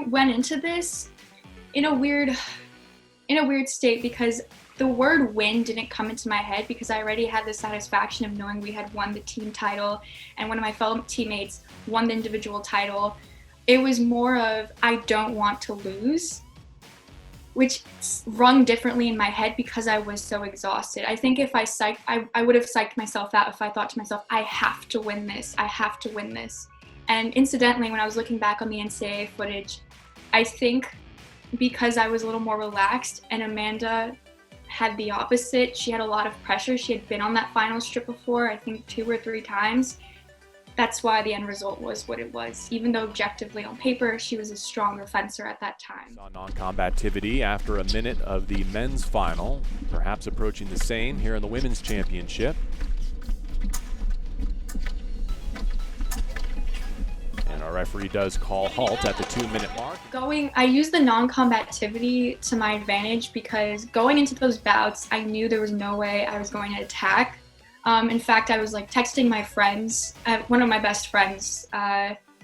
went into this in a weird state because the word win didn't come into my head because I already had the satisfaction of knowing we had won the team title and one of my fellow teammates won the individual title. It was more of, I don't want to lose, which rung differently in my head because I was so exhausted. I think if I would have psyched myself out if I thought to myself, I have to win this, I have to win this. And incidentally, when I was looking back on the NCAA footage, I think because I was a little more relaxed and Amanda had the opposite. She had a lot of pressure. She had been on that final strip before, I think 2 or 3 times. That's why the end result was what it was. Even though objectively on paper, she was a stronger fencer at that time. Saw non-combativity after a minute of the men's final, perhaps approaching the same here in the women's championship. And our referee does call halt at the 2-minute mark. I used the non-combativity to my advantage because going into those bouts, I knew there was no way I was going to attack. In fact, I was like texting my friends, one of my best friends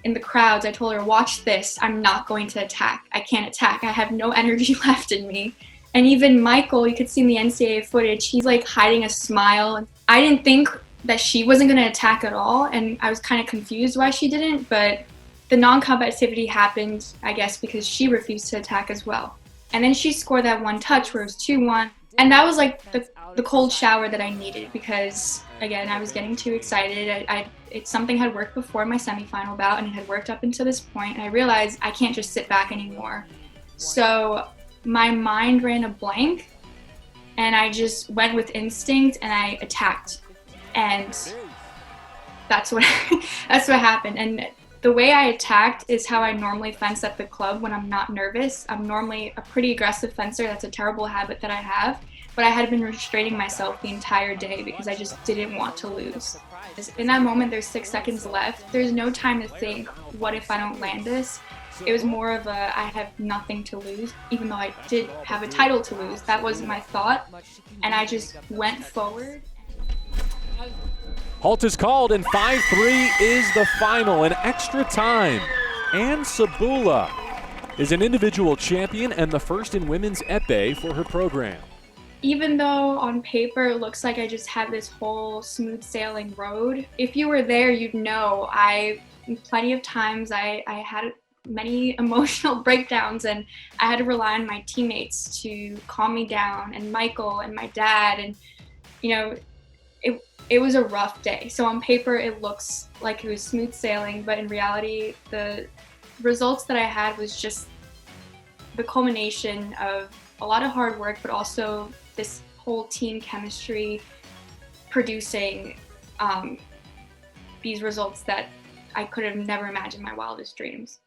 in the crowds. I told her, watch this, I'm not going to attack. I can't attack, I have no energy left in me. And even Michael, you could see in the NCAA footage, he's like hiding a smile. I didn't think that she wasn't going to attack at all, and I was kind of confused why she didn't, but the non-combativity happened, I guess, because she refused to attack as well. And then she scored that one touch where it was 2-1, and that was like the cold shower that I needed because, again, I was getting too excited. Something had worked before my semifinal bout, and it had worked up until this point, and I realized I can't just sit back anymore. So my mind ran a blank, and I just went with instinct, and I attacked. And that's what happened. And the way I attacked is how I normally fence at the club when I'm not nervous. I'm normally a pretty aggressive fencer. That's a terrible habit that I have. But I had been restraining myself the entire day because I just didn't want to lose. In that moment, there's 6 seconds left. There's no time to think, what if I don't land this? It was more of a, I have nothing to lose, even though I did have a title to lose. That wasn't my thought. And I just went forward. Halt is called, and 5-3 is the final in extra time. And Cebula is an individual champion and the first in women's épée for her program. Even though on paper it looks like I just had this whole smooth sailing road, if you were there, you'd know plenty of times I had many emotional breakdowns, and I had to rely on my teammates to calm me down, and Michael and my dad, and it was a rough day. So on paper it looks like it was smooth sailing, but in reality the results that I had was just the culmination of a lot of hard work, but also this whole team chemistry producing these results that I could have never imagined in my wildest dreams.